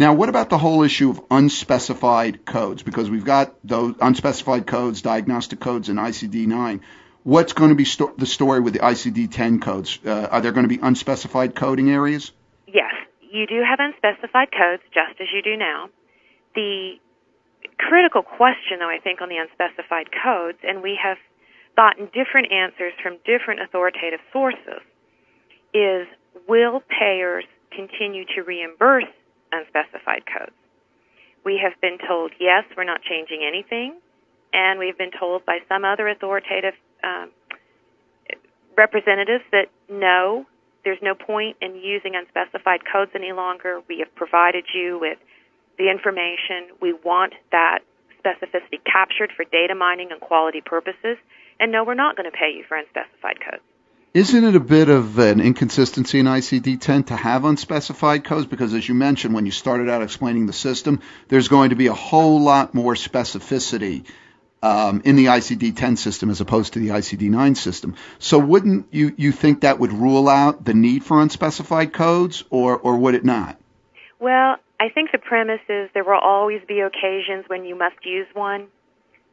Now, what about the whole issue of unspecified codes? Because we've got those unspecified codes, diagnostic codes, and ICD-9. What's going to be the story with the ICD-10 codes? Are there going to be unspecified coding areas? Yes, you do have unspecified codes, just as you do now. The critical question, though, I think, on the unspecified codes, and we have gotten different answers from different authoritative sources, is will payers continue to reimburse unspecified codes? We have been told, yes, we're not changing anything, and we've been told by some other authoritative representatives that no, there's no point in using unspecified codes any longer. We have provided you with the information. We want that specificity captured for data mining and quality purposes, and no, we're not going to pay you for unspecified codes. Isn't it a bit of an inconsistency in ICD-10 to have unspecified codes? Because as you mentioned, when you started out explaining the system, there's going to be a whole lot more specificity in the ICD-10 system as opposed to the ICD-9 system. So wouldn't you think that would rule out the need for unspecified codes, or would it not? Well, I think the premise is there will always be occasions when you must use one.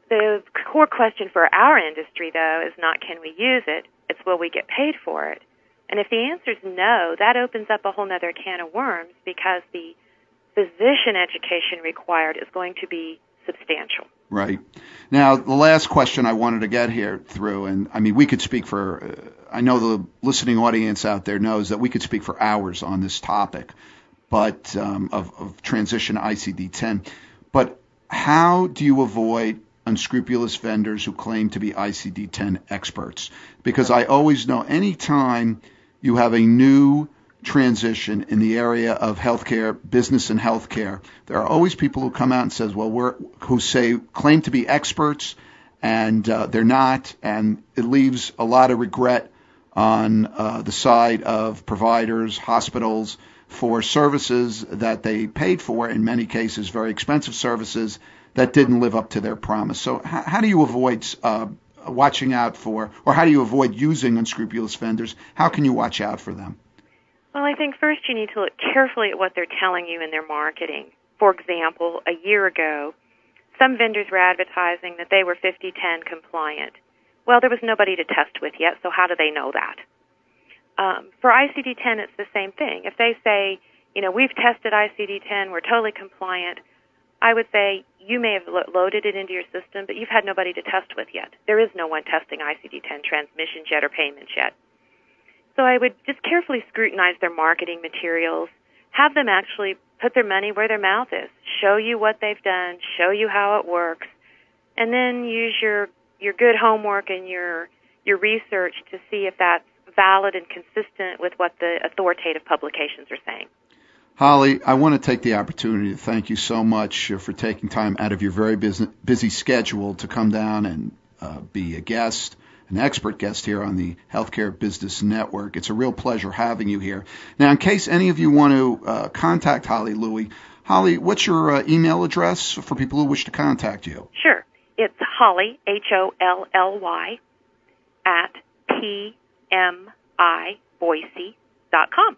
The core question for our industry, though, is not can we use it, it's will we get paid for it. And if the answer is no, that opens up a whole other can of worms because the physician education required is going to be substantial. Right. Now, the last question I wanted to get here through, and I mean, we could speak for, I know the listening audience out there knows that we could speak for hours on this topic, but of transition to ICD-10. But how do you avoid unscrupulous vendors who claim to be ICD-10 experts? Because I always know anytime you have a new transition in the area of healthcare, business and healthcare, there are always people who come out and says, well, claim to be experts, and they're not, and it leaves a lot of regret on the side of providers, hospitals, for services that they paid for, in many cases very expensive services that didn't live up to their promise. So how do you avoid watching out for, or how do you avoid using unscrupulous vendors? How can you watch out for them? Well, I think first you need to look carefully at what they're telling you in their marketing. For example, a year ago, some vendors were advertising that they were 50-10 compliant. Well, there was nobody to test with yet, so how do they know that? For ICD-10, it's the same thing. If they say, we've tested ICD-10, we're totally compliant, I would say you may have loaded it into your system, but you've had nobody to test with yet. There is no one testing ICD-10 transmissions yet or payments yet. So I would just carefully scrutinize their marketing materials, have them actually put their money where their mouth is, show you what they've done, show you how it works, and then use your good homework and your research to see if that's valid and consistent with what the authoritative publications are saying. Holly, I want to take the opportunity to thank you so much for taking time out of your very busy schedule to come down and be a guest, an expert guest here on the Healthcare Business Network. It's a real pleasure having you here. Now, in case any of you want to contact Holly Louie, Holly, what's your email address for people who wish to contact you? Sure. It's Holly, HOLLY, at PMIBoise.com.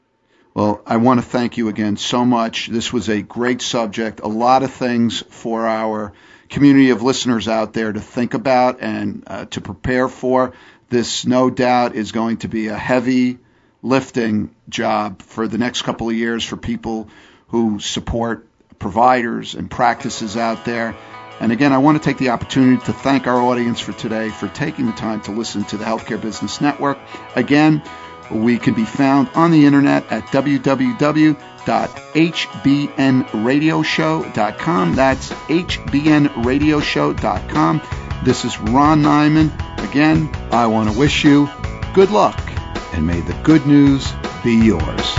Well, I want to thank you again so much. This was a great subject, a lot of things for our community of listeners out there to think about and to prepare for. This, no doubt, is going to be a heavy lifting job for the next couple of years for people who support providers and practices out there. And again, I want to take the opportunity to thank our audience for today for taking the time to listen to the Healthcare Business Network. Again, we can be found on the internet at www.hbnradioshow.com. That's hbnradioshow.com. This is Ron Nyman. Again, I want to wish you good luck, and may the good news be yours.